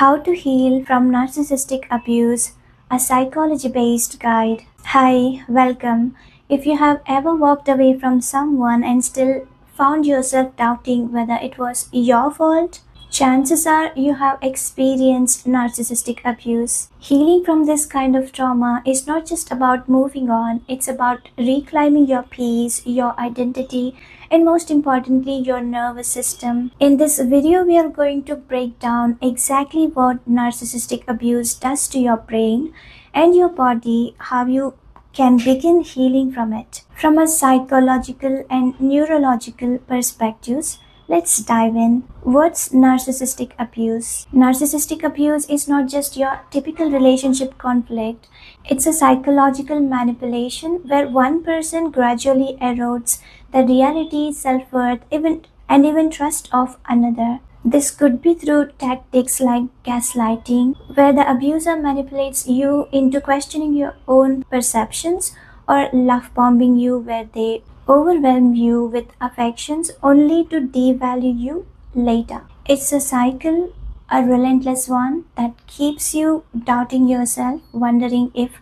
How to Heal from Narcissistic Abuse, a psychology based guide. Hi, welcome. If you have ever walked away from someone and still found yourself doubting whether it was your fault, chances are you have experienced narcissistic abuse. Healing from this kind of trauma is not just about moving on, it's about reclaiming your peace, your identity, and most importantly, your nervous system. In this video, we are going to break down exactly what narcissistic abuse does to your brain and your body, how you can begin healing from it. From a psychological and neurological perspectives, let's dive in. What's narcissistic abuse? Narcissistic abuse is not just your typical relationship conflict. It's a psychological manipulation where one person gradually erodes the reality, self-worth, and even trust of another. This could be through tactics like gaslighting, where the abuser manipulates you into questioning your own perceptions, or love bombing you, where they overwhelm you with affections only to devalue you later. It's a cycle, a relentless one, that keeps you doubting yourself, wondering if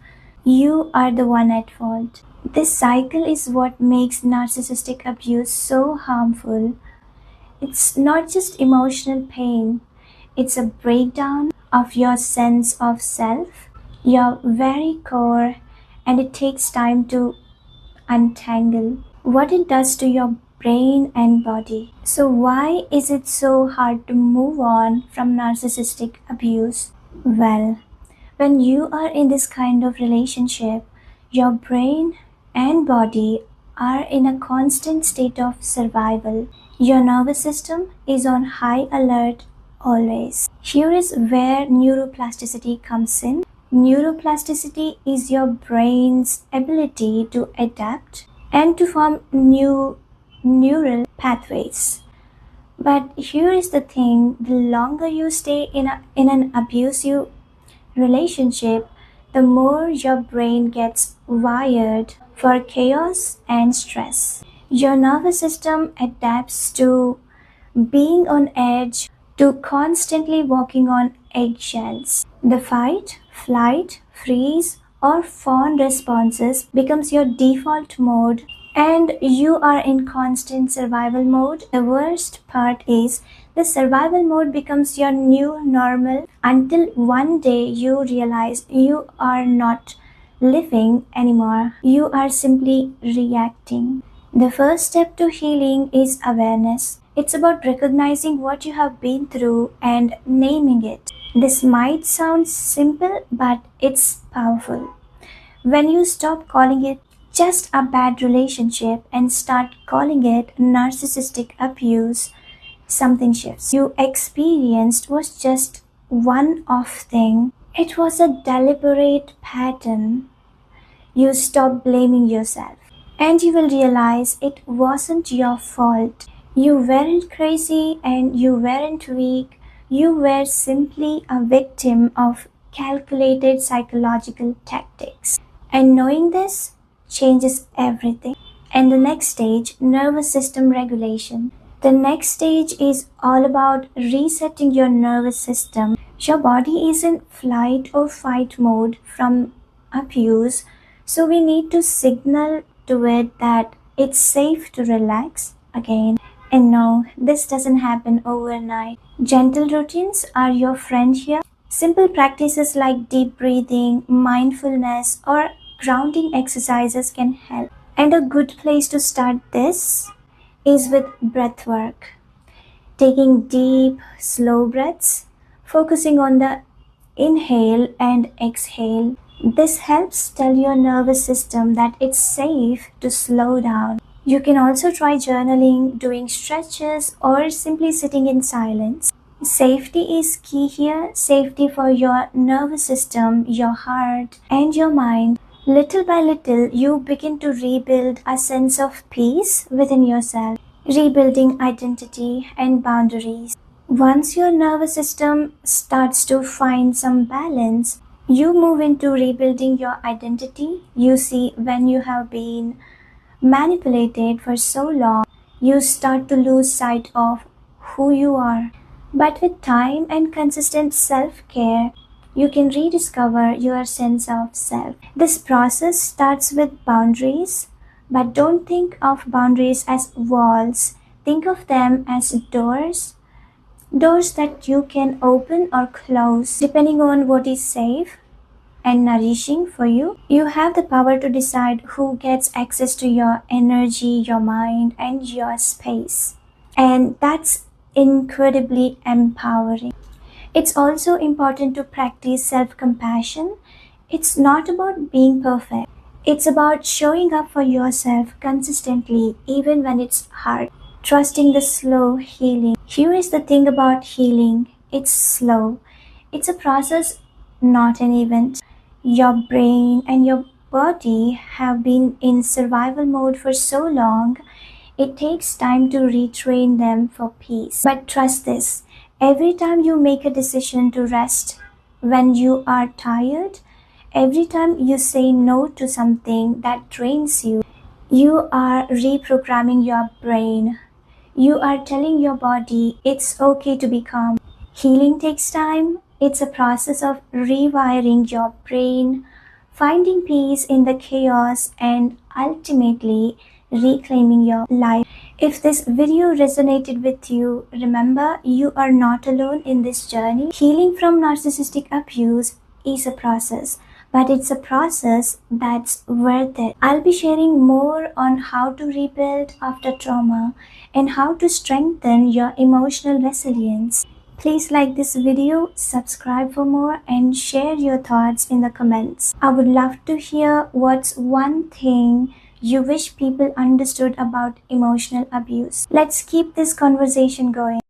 you are the one at fault. This cycle is what makes narcissistic abuse so harmful. It's not just emotional pain, it's a breakdown of your sense of self, your very core, and it takes time to untangle what it does to your brain and body. So, why is it so hard to move on from narcissistic abuse? Well, when you are in this kind of relationship, your brain and body are in a constant state of survival. Your nervous system is on high alert always. Here is where neuroplasticity comes in. Neuroplasticity is your brain's ability to adapt and to form new neural pathways. But here is the thing, the longer you stay in an abusive relationship, the more your brain gets wired for chaos and stress. Your nervous system adapts to being on edge, to constantly walking on eggshells. The fight, flight, freeze, or fawn responses becomes your default mode, and you are in constant survival mode. The worst part is the survival mode becomes your new normal until one day you realize you are not living anymore. You are simply reacting. The first step to healing is awareness. It's about recognizing what you have been through and naming it. This might sound simple, but it's powerful. When you stop calling it just a bad relationship and start calling it narcissistic abuse, something shifts. You experienced was just one off thing. It was a deliberate pattern. You stop blaming yourself, and you will realize it wasn't your fault. You weren't crazy and you weren't weak. You were simply a victim of calculated psychological tactics. And knowing this changes everything. And the next stage, nervous system regulation. The next stage is all about resetting your nervous system. Your body is in flight or fight mode from abuse, so we need to signal to it that it's safe to relax again. And no, this doesn't happen overnight. Gentle routines are your friend here. Simple practices like deep breathing, mindfulness, or grounding exercises can help. And a good place to start this is with breath work. Taking deep, slow breaths, focusing on the inhale and exhale. This helps tell your nervous system that it's safe to slow down. You can also try journaling, doing stretches, or simply sitting in silence. Safety is key here. Safety for your nervous system, your heart, and your mind. Little by little, you begin to rebuild a sense of peace within yourself, rebuilding identity and boundaries. Once your nervous system starts to find some balance, you move into rebuilding your identity. You see, when you have been manipulated for so long, you start to lose sight of who you are. But with time and consistent self care, you can rediscover your sense of self. This process starts with boundaries, but don't think of boundaries as walls. Think of them as doors. Doors that you can open or close depending on what is safe and nourishing for you. You have the power to decide who gets access to your energy, your mind, and your space. And that's incredibly empowering. It's also important to practice self compassion. It's not about being perfect, it's about showing up for yourself consistently, even when it's hard. Trusting the slow healing. Here is the thing about healing, it's slow. It's a process, not an event. Your brain and your body have been in survival mode for so long, it takes time to retrain them for peace. But trust this, every time you make a decision to rest when you are tired, every time you say no to something that drains you, you are reprogramming your brain. You are telling your body it's okay to be calm. Healing takes time. It's a process of rewiring your brain, finding peace in the chaos, and ultimately reclaiming your life. If this video resonated with you, remember you are not alone in this journey. Healing from narcissistic abuse is a process, but it's a process that's worth it. I'll be sharing more on how to rebuild after trauma and how to strengthen your emotional resilience. Please like this video, subscribe for more, and share your thoughts in the comments. I would love to hear what's one thing you wish people understood about emotional abuse. Let's keep this conversation going.